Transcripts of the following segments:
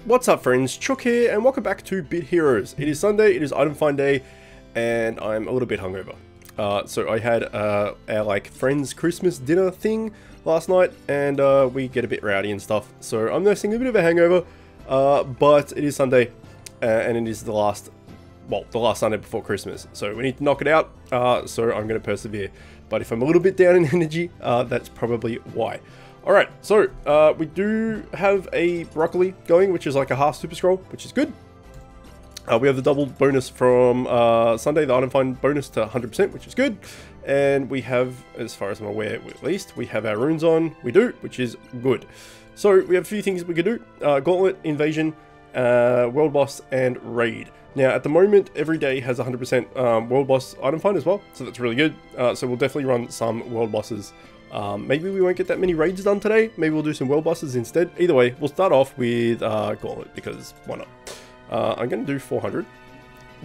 What's up friends, Chook here and welcome back to Bit Heroes. It is Sunday, it is item find day, and I'm a little bit hungover. So I had our like friends Christmas dinner thing last night and we get a bit rowdy and stuff. So I'm nursing a bit of a hangover, but it is Sunday and it is the last Sunday before Christmas. So we need to knock it out, so I'm going to persevere. But if I'm a little bit down in energy, that's probably why. Alright, so we do have a broccoli going, which is like a half super scroll, which is good. We have the double bonus from Sunday, the item find bonus to 100%, which is good. And we have, as far as I'm aware at least, we have our runes on. We do, which is good. So we have a few things we can do. Gauntlet, Invasion, World Boss, and Raid. Now, at the moment, every day has 100% World Boss item find as well, so that's really good. So we'll definitely run some World Bosses. Maybe we won't get that many raids done today. Maybe we'll do some World Bosses instead. Either way, we'll start off with Gauntlet, because why not? I'm going to do 400,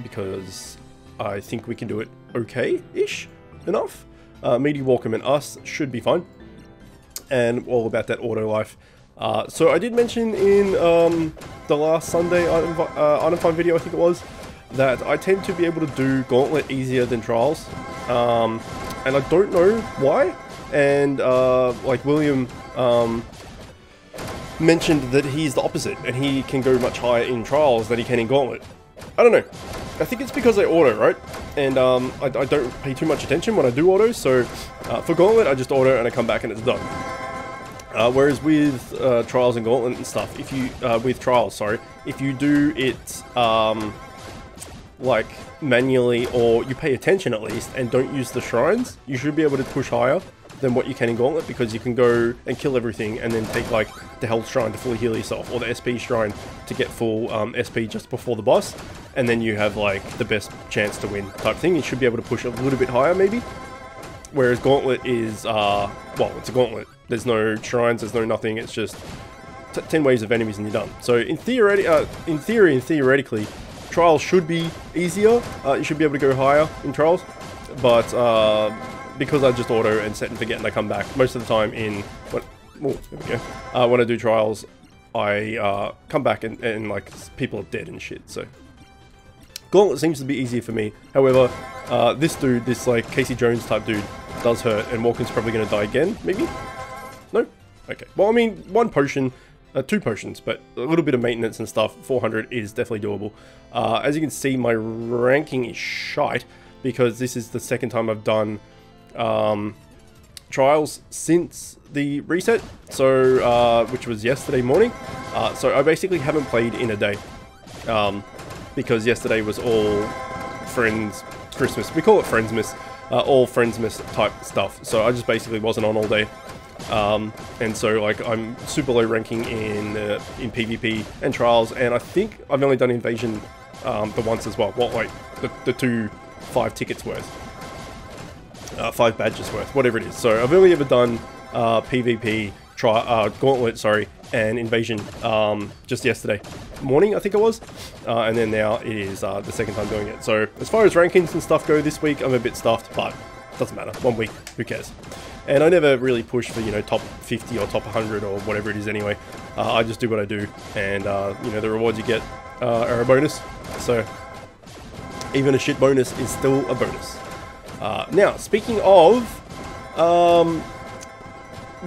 because I think we can do it okay-ish enough. Meaty Walkham and us should be fine. And all about that auto life. So I did mention in the last Sunday item find video, I think it was, that I tend to be able to do Gauntlet easier than Trials. And I don't know why. And like William mentioned that he's the opposite, and he can go much higher in Trials than he can in Gauntlet. I don't know. I think it's because I auto, right? And I don't pay too much attention when I do auto, so for Gauntlet I just auto and I come back and it's done. Whereas with Trials and Gauntlet and stuff, if you with Trials, sorry, if you do it like manually, or you pay attention at least and don't use the shrines, you should be able to push higher than what you can in Gauntlet, because you can go and kill everything and then take like the health shrine to fully heal yourself, or the SP shrine to get full SP just before the boss, and then you have like the best chance to win type thing. You should be able to push a little bit higher maybe. Whereas Gauntlet is, well, it's a Gauntlet. There's no shrines, there's no nothing, it's just 10 waves of enemies and you're done. So in theory and theoretically, Trials should be easier. You should be able to go higher in Trials, but because I just auto and set and forget and I come back most of the time in what, oh, there we go. When I do Trials, I come back and like people are dead and shit. So Gauntlet seems to be easier for me. However, this dude, this like Casey Jones type dude, does hurt, and Walken's probably going to die again. Maybe? No? Okay. Well, I mean, one potion, 2 potions, but a little bit of maintenance and stuff. 400 is definitely doable. As you can see, my ranking is shite, because this is the second time I've done Trials since the reset, so which was yesterday morning. So I basically haven't played in a day, because yesterday was all Friends Christmas. We call it Friendsmas, all Friendsmas type stuff. So I just basically wasn't on all day, and so like I'm super low ranking in PvP and Trials, and I think I've only done Invasion the once as well. What, like the 2 5 tickets worth. 5 badges worth, whatever it is. So I've only ever done PvP, Gauntlet, sorry, and Invasion just yesterday morning, I think it was. And then now it is the second time doing it. So as far as rankings and stuff go this week, I'm a bit stuffed, but doesn't matter. 1 week, who cares? And I never really push for, you know, top 50 or top 100 or whatever it is anyway. I just do what I do, and, you know, the rewards you get are a bonus. So even a shit bonus is still a bonus. Now, speaking of,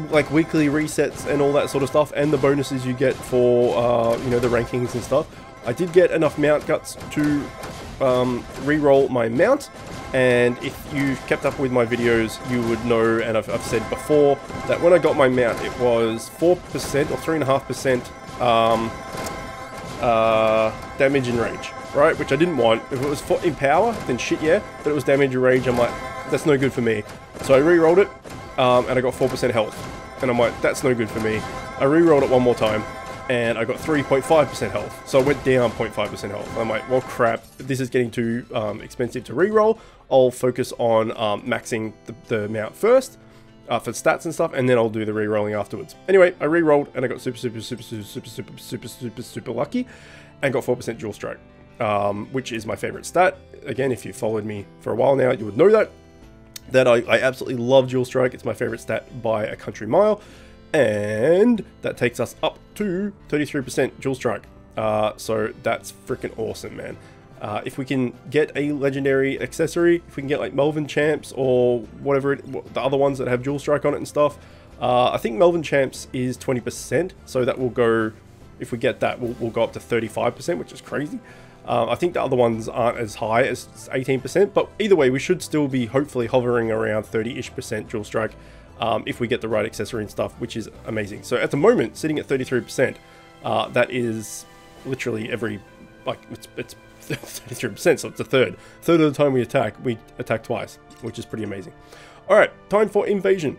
like weekly resets and all that sort of stuff, and the bonuses you get for, you know, the rankings and stuff, I did get enough mount guts to re-roll my mount, and if you've kept up with my videos, you would know, and I've said before, that when I got my mount, it was 4% or 3.5% damage and rage. Right, which I didn't want. If it was in power, then shit yeah, but it was damage and rage, I'm like, that's no good for me. So I re-rolled it, and I got 4% health, and I'm like, that's no good for me. I re-rolled it one more time, and I got 3.5% health, so I went down 0.5% health. I'm like, well crap, this is getting too expensive to re-roll. I'll focus on maxing the amount first, for stats and stuff, and then I'll do the re-rolling afterwards. Anyway, I re-rolled, and I got super lucky, and got 4% dual strike. Which is my favorite stat. Again, if you followed me for a while now, you would know that I absolutely love dual strike. It's my favorite stat by a country mile, and that takes us up to 33% dual strike. So that's freaking awesome, man. If we can get a legendary accessory, if we can get like Melvin Champs or whatever, the other ones that have Dual Strike on it and stuff, I think Melvin Champs is 20%, so that will go, if we get that, we'll go up to 35%, which is crazy. I think the other ones aren't as high as 18%, but either way, we should still be hopefully hovering around 30-ish% Dual Strike if we get the right accessory and stuff, which is amazing. So at the moment, sitting at 33%, that is literally every, like, it's 33%, so it's a third of the time we attack twice, which is pretty amazing. All right, time for invasion.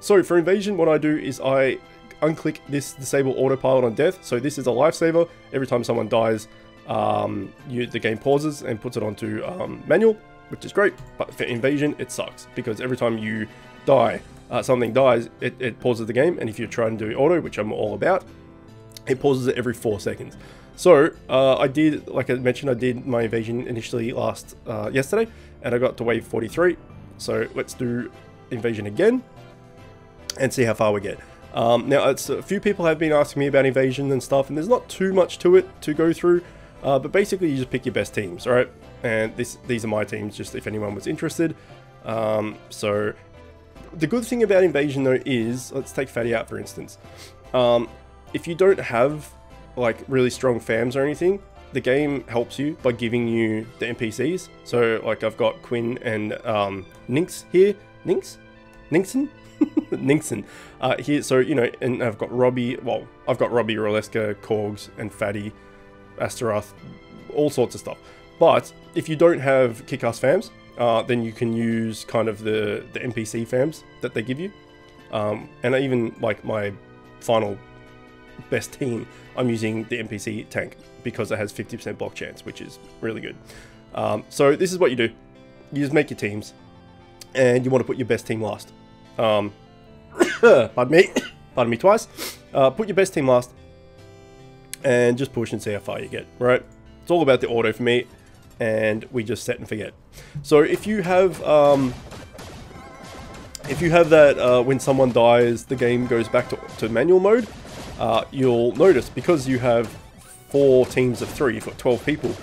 So for invasion, what I do is I unclick this disable autopilot on death. So this is a lifesaver. Every time someone dies, the game pauses and puts it onto manual, which is great. But for invasion, it sucks because every time you die, something dies, it pauses the game. And if you're trying to do auto, which I'm all about, it pauses it every 4 seconds. So I did, like I mentioned, I did my invasion initially yesterday, and I got to wave 43. So let's do invasion again and see how far we get. Now, a few people have been asking me about invasion and stuff, and there's not too much to it to go through, but basically you just pick your best teams, right? And these are my teams, just if anyone was interested. So the good thing about invasion though is, let's take Fatty out for instance. If you don't have like really strong fams or anything, the game helps you by giving you the NPCs. So like I've got Quinn and Nynx here. Nynxon here. So, you know, and I've got Robbie. Well, I've got Robbie, Roleska, Korgs, and Fatty, Astaroth, all sorts of stuff. But if you don't have kick-ass fams, then you can use kind of the NPC fams that they give you. And even like my final best team, I'm using the NPC tank because it has 50% block chance, which is really good. So this is what you do. You just make your teams, and you want to put your best team last. Pardon me twice. Put your best team last, and just push and see how far you get, right? It's all about the auto for me, and we just set and forget. So if you have that when someone dies, the game goes back to manual mode, you'll notice because you have 4 teams of 3, you've got 12 people,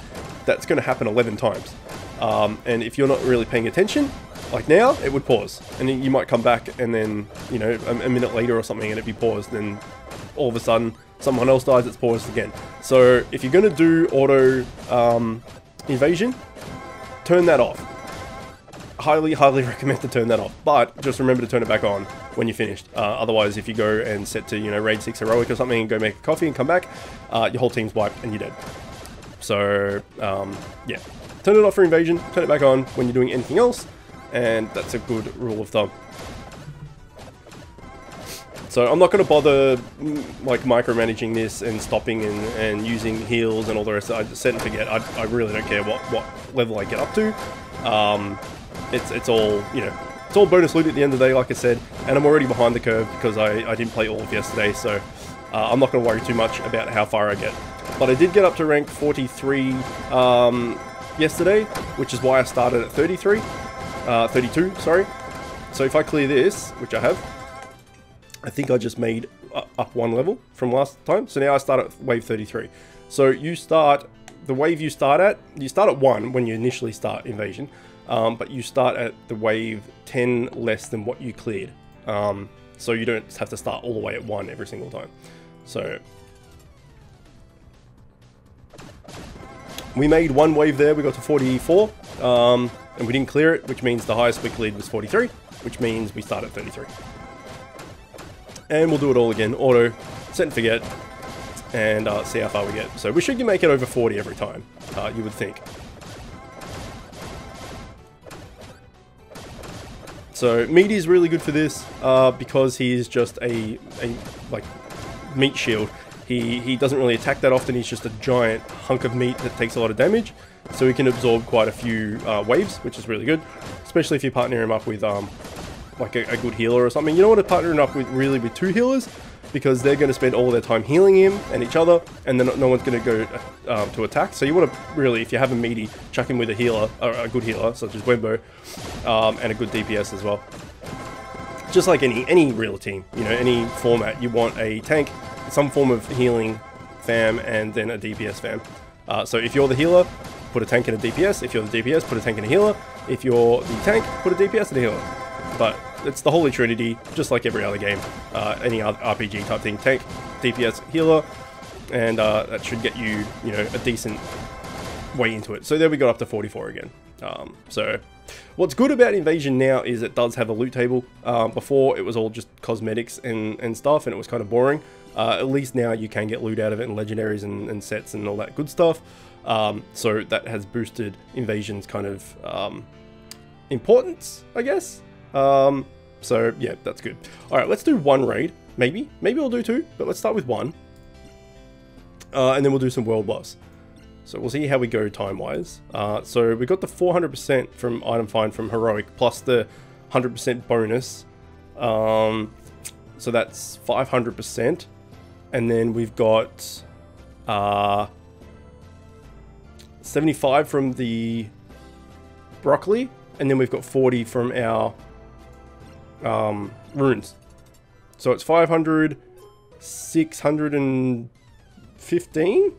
that's going to happen 11 times. And if you're not really paying attention, like now, it would pause, and you might come back, and then, you know, a minute later or something, and it'd be paused, and all of a sudden, someone else dies, it's paused again. So if you're going to do auto invasion, turn that off. Highly recommend to turn that off, but just remember to turn it back on when you're finished. Otherwise, if you go and set to, you know, raid 6 heroic or something and go make a coffee and come back, your whole team's wiped and you're dead. So yeah, turn it off for invasion, turn it back on when you're doing anything else, and that's a good rule of thumb. So I'm not going to bother like micromanaging this and stopping and using heals and all the rest. I just set and forget. I really don't care what level I get up to. It's all, you know, it's all bonus loot at the end of the day, like I said, and I'm already behind the curve because I didn't play all of yesterday, so I'm not going to worry too much about how far I get. But I did get up to rank 43 yesterday, which is why I started at 32, sorry. So if I clear this, which I have, I think I just made up 1 level from last time, so now I start at wave 33. So you start, the wave you start at 1 when you initially start invasion, but you start at the wave 10 less than what you cleared. So you don't have to start all the way at 1 every single time. So we made 1 wave there, we got to 44, and we didn't clear it, which means the highest we cleared was 43, which means we start at 33. And we'll do it all again, auto, set and forget, and see how far we get. So we should make it over 40 every time, you would think. So Meaty is really good for this because he is just a like meat shield. He doesn't really attack that often. He's just a giant hunk of meat that takes a lot of damage, so he can absorb quite a few waves, which is really good, especially if you partner him up with like a good healer or something. You don't want to partner him up with with 2 healers, because they're going to spend all their time healing him and each other, and then no one's going to go to attack. So you want to really, if you have a meaty, chuck him with a healer, or a good healer such as Webbo, and a good DPS as well. Just like any real team, you know, any format, you want a tank, some form of healing, fam and then a DPS fam. So if you're the healer, put a tank and a DPS. If you're the DPS, put a tank and a healer. If you're the tank, put a DPS and a healer. But it's the Holy Trinity, just like every other game, any other RPG type thing. Tank, DPS, healer, and that should get you, you know, a decent way into it. So there we got up to 44 again. So what's good about Invasion now is it does have a loot table. Before it was all just cosmetics and stuff, and it was kind of boring. At least now you can get loot out of it, and legendaries and sets and all that good stuff. So that has boosted Invasion's kind of importance, I guess. So yeah, that's good. All right, let's do one raid. Maybe we'll do two, but let's start with one. And then we'll do some world boss. So we'll see how we go time-wise. So we got the 400% from item find from heroic, plus the 100% bonus. So that's 500%. And then we've got 75 from the broccoli, and then we've got 40 from our runes. So it's 500, 615. Is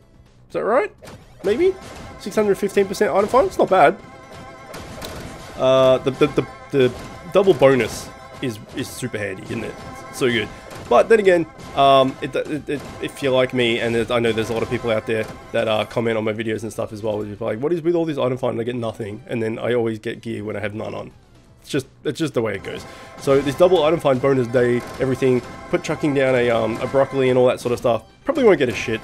that right? Maybe 615% item find. It's not bad. The double bonus is super handy, isn't it? It's so good. But then again, if you're like me, and I know there's a lot of people out there that comment on my videos and stuff as well, which is like, what is with all these item find? And I get nothing, and then I always get gear when I have none on. It's just the way it goes. So this double item find bonus day, everything, chucking down a broccoli and all that sort of stuff, probably won't get a shit.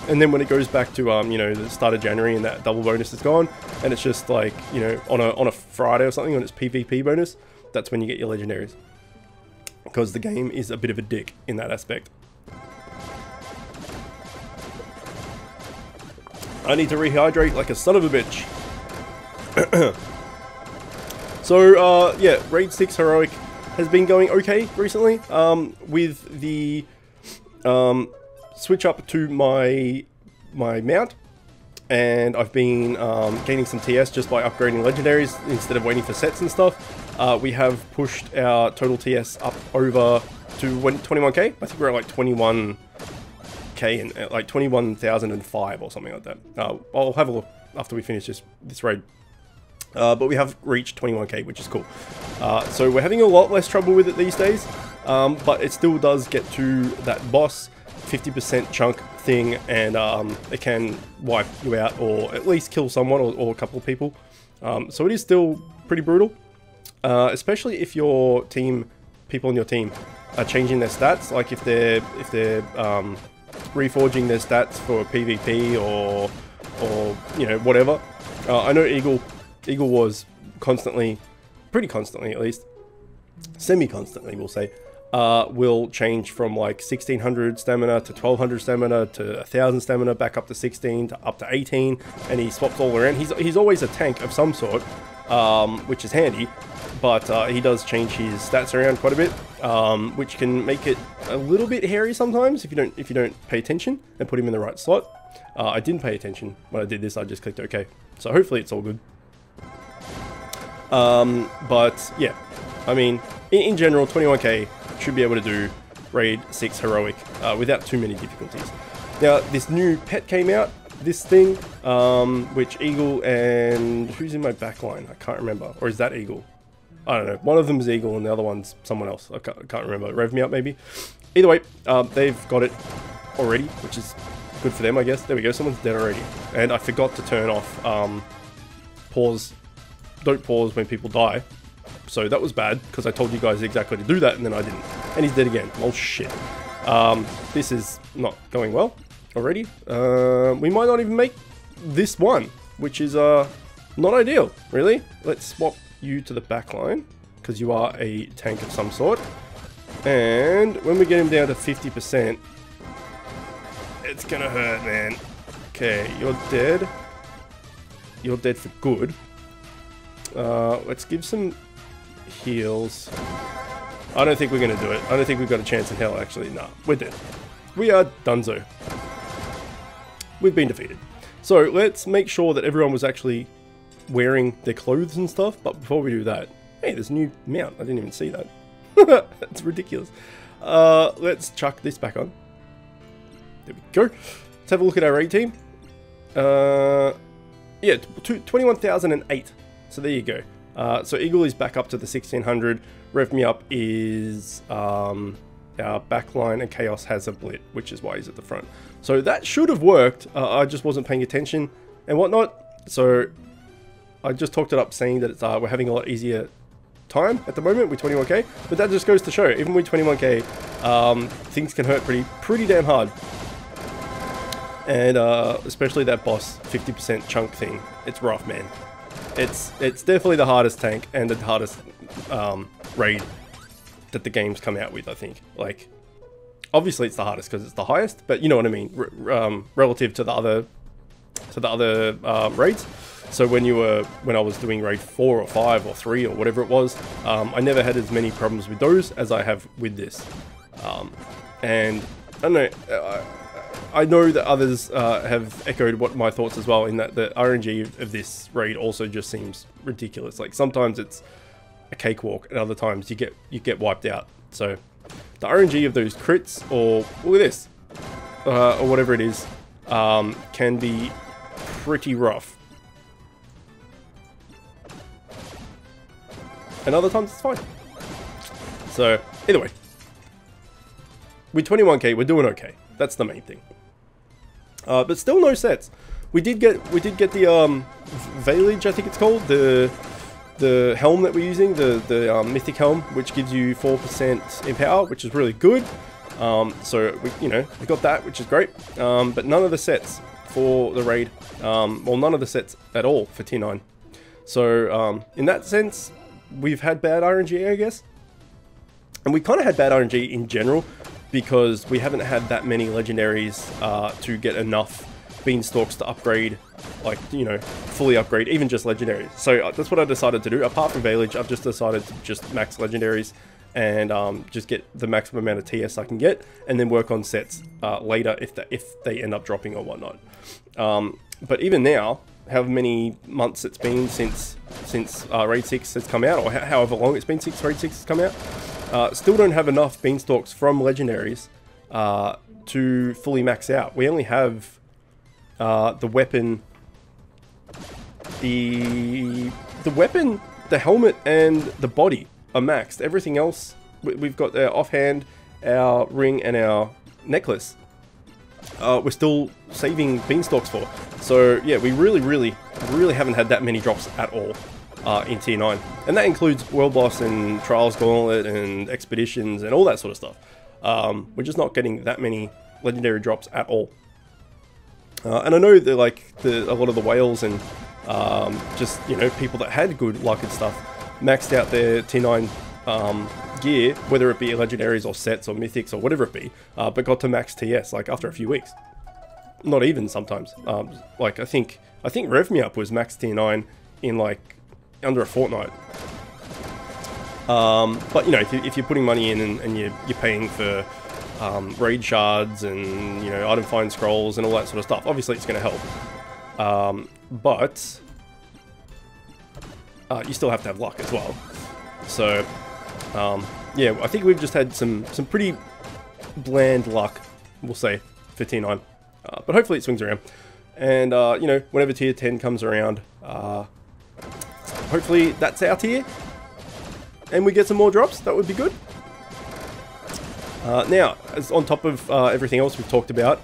And then when it goes back to you know, the start of January and that double bonus is gone, and it's just like, you know, on a Friday or something, when it's PvP bonus, that's when you get your legendaries. Because the game is a bit of a dick in that aspect. I need to rehydrate like a son of a bitch. So, yeah, Raid 6 Heroic has been going okay recently. With the switch up to my mount. And I've been gaining some TS just by upgrading legendaries instead of waiting for sets and stuff. We have pushed our total TS up over to 21k. I think we're at like 21k and like 21,005 or something like that. I'll have a look after we finish this raid. But we have reached 21k, which is cool. So we're having a lot less trouble with it these days. But it still does get to that boss 50% chunk thing, and it can wipe you out or at least kill someone or a couple of people. So it is still pretty brutal, especially if your people on your team are changing their stats. Like if they're reforging their stats for PvP or you know, whatever. I know Eagle was pretty constantly at least, semi-constantly we'll say, will change from like 1600 stamina to 1200 stamina to 1000 stamina, back up to 16 to up to 18, and he swaps all around. He's always a tank of some sort, which is handy, but he does change his stats around quite a bit, which can make it a little bit hairy sometimes if you don't pay attention and put him in the right slot. I didn't pay attention when I did this. I just clicked OK, so hopefully it's all good. But yeah, I mean, in general, 21k should be able to do Raid 6 Heroic without too many difficulties. Now, this new pet came out, this thing, which Eagle and... who's in my backline? I can't remember. Or is that Eagle? I don't know. One of them is Eagle and the other one's someone else. I can't remember. Rev me up, maybe? Either way, they've got it already, which is good for them, I guess. There we go. Someone's dead already. And I forgot to turn off pause. Don't pause when people die. So that was bad, because I told you guys exactly to do that, and then I didn't. And he's dead again. Oh, shit. This is not going well already. We might not even make this one, which is not ideal, really. Let's swap you to the back line, because you are a tank of some sort. And when we get him down to 50%, it's going to hurt, man. Okay, you're dead. You're dead for good. Let's give some heals. I don't think we're going to do it. I don't think we've got a chance in hell, actually. Nah, we're dead. We are donezo. We've been defeated. So let's make sure that everyone was actually wearing their clothes and stuff. But before we do that, hey, there's a new mount. I didn't even see that. That's ridiculous. Let's chuck this back on. There we go. Let's have a look at our raid team. Yeah, 21,008. So there you go. So Eagle is back up to the 1600. Rev Me Up is our backline, and Chaos has a blit, which is why he's at the front. So that should have worked. I just wasn't paying attention and whatnot. So I just talked it up saying that it's, we're having a lot easier time at the moment with 21k. But that just goes to show, even with 21k, things can hurt pretty damn hard. And especially that boss 50% chunk thing. It's rough, man. It's definitely the hardest tank and the hardest raid that the game's come out with, I think. Like, obviously it's the hardest because it's the highest, but you know what I mean, relative to the other raids. So when I was doing raid 4 or 5 or 3 or whatever it was, I never had as many problems with those as I have with this. And I don't know, I know that others have echoed what my thoughts as well, in that the RNG of this raid also just seems ridiculous. Like, sometimes it's a cakewalk, and other times you get wiped out. So the RNG of those crits, or look at this, or whatever it is, can be pretty rough. And other times it's fine. So either way, with 21k we're doing okay. That's the main thing. But still no sets. We did get the Veilage, I think it's called, the helm that we're using, the mythic helm, which gives you 4% in power, which is really good. So we got that, which is great. But none of the sets for the raid, well, none of the sets at all for tier 9. So in that sense, we've had bad RNG, I guess. And we kind of had bad RNG in general, because we haven't had that many legendaries to get enough beanstalks to upgrade, like, you know, fully upgrade, even just legendaries. So that's what I decided to do. Apart from Veilage, I've just decided to just max legendaries and just get the maximum amount of TS I can get, and then work on sets later if they end up dropping or whatnot. But even now, however many months it's been since Raid 6 has come out, or however long it's been since Raid 6 has come out, still don't have enough beanstalks from legendaries to fully max out. We only have the weapon, the helmet, and the body are maxed. Everything else, we've got our offhand, our ring, and our necklace. We're still saving beanstalks for. So yeah, we really haven't had that many drops at all in tier 9, and that includes World Boss and Trials Gauntlet and Expeditions and all that sort of stuff. We're just not getting that many legendary drops at all. And I know that, like, a lot of the whales and just, you know, people that had good luck and stuff maxed out their tier 9 gear, whether it be legendaries or sets or mythics or whatever it be, but got to max TS like after a few weeks. Not even sometimes. Like I think Rev Me Up was max tier 9 in like under a fortnight. But you know, if you're putting money in and you're paying for raid shards and, you know, item find scrolls and all that sort of stuff, obviously it's going to help. But you still have to have luck as well. So yeah, I think we've just had some pretty bland luck, we'll say, for tier 9. But hopefully it swings around. And you know, whenever tier 10 comes around, hopefully that's our tier, and we get some more drops. That would be good. Now, as on top of everything else we've talked about,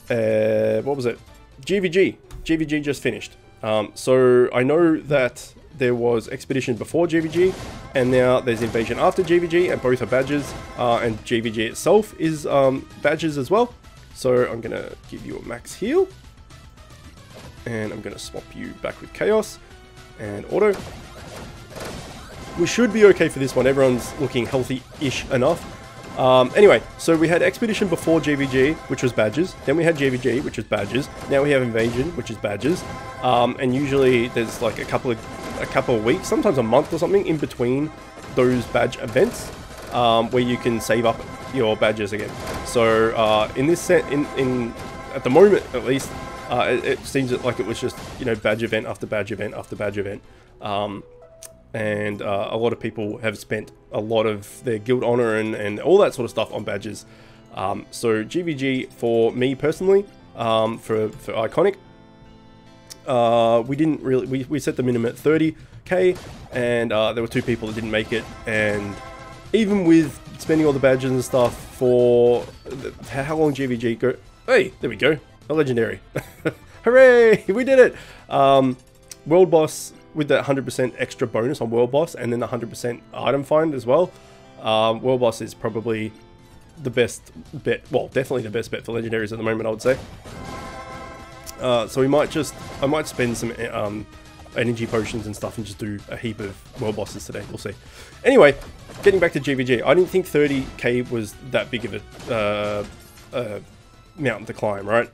what was it? GVG. GVG just finished. So I know that there was Expedition before GVG, and now there's Invasion after GVG, and both are badges, and GVG itself is badges as well. So I'm going to give you a max heal, and I'm going to swap you back with Chaos and Auto. We should be okay for this one. Everyone's looking healthy-ish enough. Anyway, so we had Expedition before GVG, which was badges. Then we had GVG, which was badges. Now we have Invasion, which is badges. And usually there's like a couple of weeks, sometimes a month or something, in between those badge events, where you can save up your badges again. So in this set, at the moment at least, it seems like it was just, you know, badge event after badge event after badge event. And a lot of people have spent a lot of their guild honor and all that sort of stuff on badges. So GVG for me personally, for Iconic, we didn't really, we set the minimum at 30k, and there were 2 people that didn't make it, and even with spending all the badges and stuff for how long GVG go? Hey, there we go, a legendary. Hooray, we did it. World boss with that 100% extra bonus on world boss, and then the 100% item find as well. World boss is probably the best bet, well, definitely the best bet for legendaries at the moment, I would say. So I might spend some energy potions and stuff and just do a heap of world bosses today. We'll see. Anyway, getting back to GVG, I didn't think 30k was that big of a mountain to climb, right?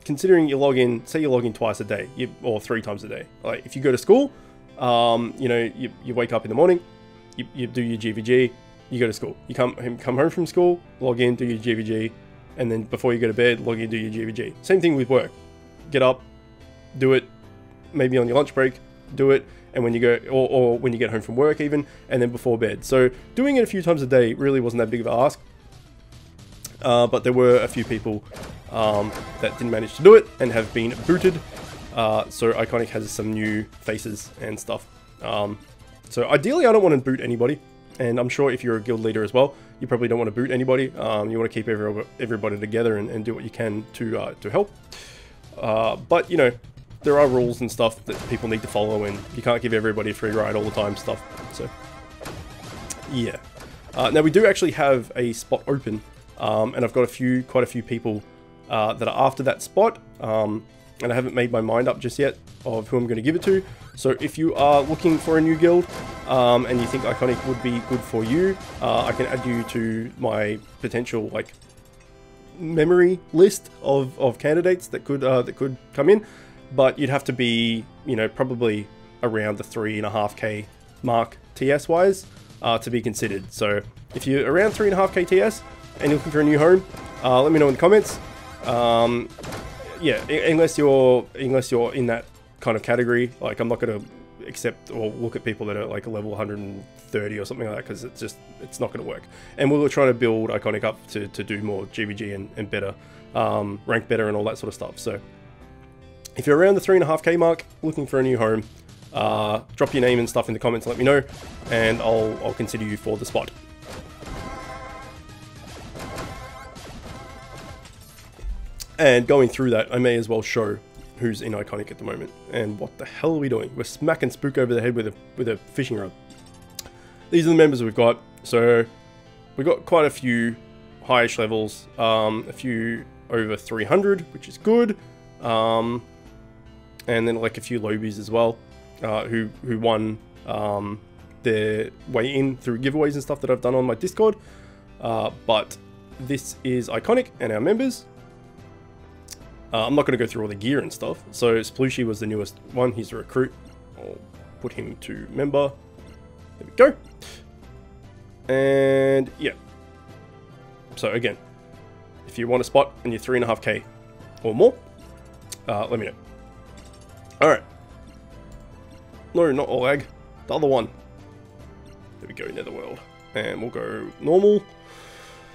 Considering you log in, say you log in twice a day, or 3 times a day. Like if you go to school, you know, you wake up in the morning, you do your GVG, you go to school. You come home from school, log in, do your GVG, and then before you go to bed, log in, do your GVG. Same thing with work. Get up, do it, maybe on your lunch break, do it, and when you go, or when you get home from work even, and then before bed. So doing it a few times a day really wasn't that big of an ask. But there were a few people that didn't manage to do it and have been booted. So Iconic has some new faces and stuff. So ideally I don't want to boot anybody. And I'm sure if you're a guild leader as well, you probably don't want to boot anybody. You want to keep everybody together and do what you can to help. But, you know, there are rules and stuff that people need to follow, and you can't give everybody a free ride all the time stuff. So, yeah. Now, we do actually have a spot open, and I've got quite a few people that are after that spot, and I haven't made my mind up just yet of who I'm going to give it to. So if you are looking for a new guild, and you think Iconic would be good for you, I can add you to my potential, like, memory list of candidates that could come in, but you'd have to be, you know, probably around the 3.5k mark TS wise to be considered. So if you're around 3.5k TS and you're looking for a new home, let me know in the comments. Yeah, unless you're in that kind of category, like I'm not going to accept or look at people that are like a level 130 or something like that, because it's not going to work. And we were trying to build Iconic up to do more GVG and better, rank better and all that sort of stuff. So if you're around the 3.5k mark looking for a new home, drop your name and stuff in the comments and let me know, and I'll consider you for the spot. And going through that, I may as well show who's in Iconic at the moment. And what the hell are we doing? We're smacking Spook over the head with a fishing rod. These are the members we've got. So we've got quite a few highish levels, a few over 300, which is good. And then like a few lobies as well, who won their way in through giveaways and stuff that I've done on my Discord. But this is Iconic and our members. I'm not going to go through all the gear and stuff. So Splooshy was the newest one. He's a recruit. I'll put him to member. There we go. And yeah. So again, if you want a spot and you're 3.5k or more, let me know. Alright. No, not Olag. The other one. There we go, Netherworld. And we'll go normal.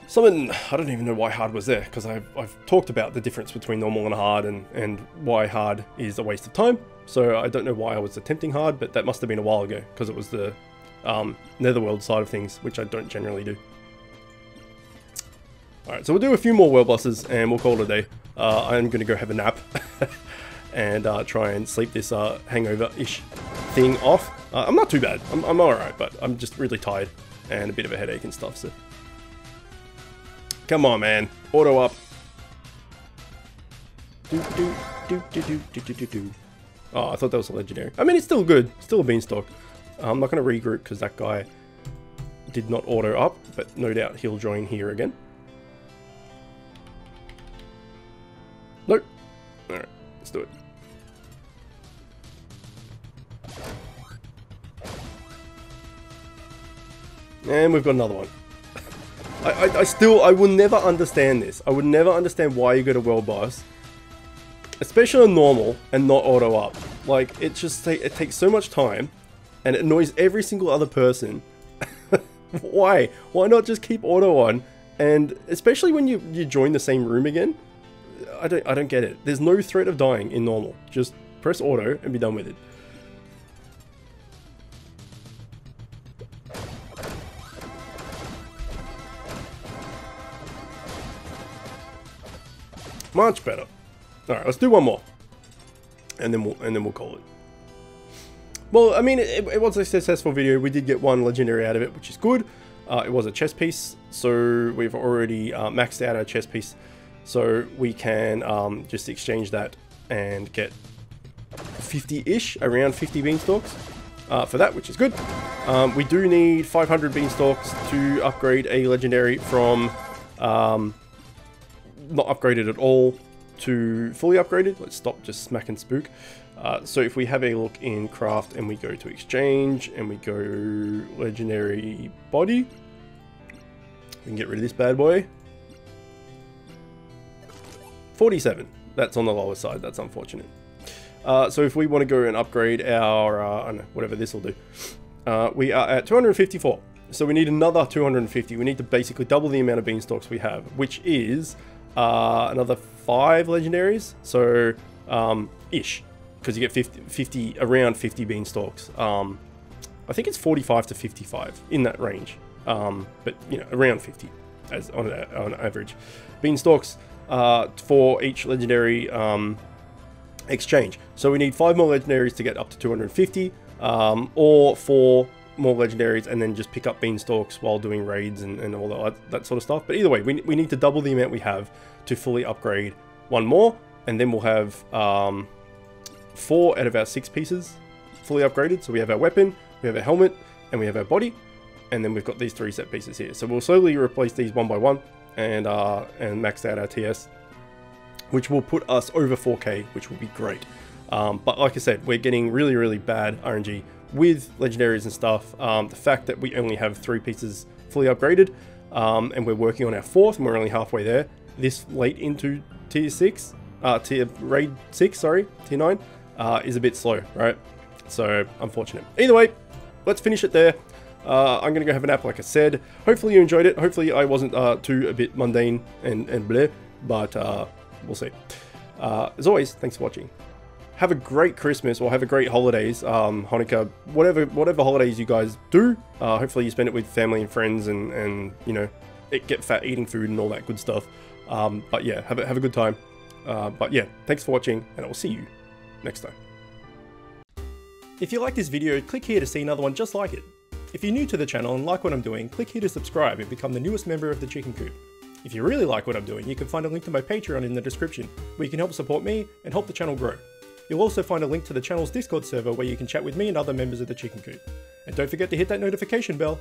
Something, I don't even know why hard was there, because I've talked about the difference between normal and hard, and why hard is a waste of time. So I don't know why I was attempting hard, but that must have been a while ago, because it was the Netherworld side of things, which I don't generally do. Alright, so we'll do a few more world bosses, and we'll call it a day. I'm going to go have a nap, and try and sleep this hangover-ish thing off. I'm not too bad, I'm alright, but I'm just really tired, and a bit of a headache and stuff, so... Come on, man. Auto up. Oh, I thought that was a legendary. I mean, it's still good. Still a beanstalk. I'm not going to regroup because that guy did not auto up, but no doubt he'll join here again. Nope. Alright, let's do it. And we've got another one. I will never understand this. I would never understand why you go to world boss, especially on normal, and not auto up. Like, it just it takes so much time, and it annoys every single other person. Why? Why not just keep auto on And especially when you join the same room again, I don't get it. There's no threat of dying in normal. Just press auto and be done with it. Much better. All right, let's do one more, and then we'll call it. Well, I mean, it was a successful video. We did get one legendary out of it, which is good. It was a chest piece, so we've already maxed out our chest piece, so we can just exchange that and get 50-ish, around 50 beanstalks for that, which is good. We do need 500 beanstalks to upgrade a legendary from not upgraded at all to fully upgraded. Let's stop just smack and spook. So if we have a look in craft and we go to exchange and we go legendary body, we can get rid of this bad boy. 47. That's on the lower side. That's unfortunate. So if we want to go and upgrade our I don't know, whatever this will do, we are at 254. So we need another 250. We need to basically double the amount of beanstalks we have, which is another 5 legendaries, so ish, because you get around 50 beanstalks. I think it's 45 to 55 in that range, but you know, around 50 as on average beanstalks for each legendary exchange. So we need 5 more legendaries to get up to 250, or 4 more legendaries and then just pick up beanstalks while doing raids and all that sort of stuff. But either way, we need to double the amount we have to fully upgrade one more, and then we'll have 4 out of our 6 pieces fully upgraded. So we have our weapon, we have our helmet, and we have our body, and then we've got these 3 set pieces here. So we'll slowly replace these one by one and max out our TS, which will put us over 4k, which will be great. But like I said, we're getting really bad RNG with legendaries and stuff. The fact that we only have 3 pieces fully upgraded, and we're working on our 4th, and we're only halfway there this late into tier 6, raid 6, sorry, tier 9, is a bit slow, right? So unfortunate. Either way, let's finish it there. I'm gonna go have a nap, like I said. Hopefully you enjoyed it. Hopefully I wasn't too a bit mundane and bleh, but we'll see. As always, thanks for watching. Have a great Christmas, or have a great holidays, Hanukkah, whatever holidays you guys do. Hopefully you spend it with family and friends, and you know, get fat eating food and all that good stuff. But yeah, have a good time. But yeah, thanks for watching, and I will see you next time. If you like this video, click here to see another one just like it. If you're new to the channel and like what I'm doing, click here to subscribe and become the newest member of the Chicken Coop. If you really like what I'm doing, you can find a link to my Patreon in the description, where you can help support me and help the channel grow. You'll also find a link to the channel's Discord server where you can chat with me and other members of the Chicken Coop. And don't forget to hit that notification bell.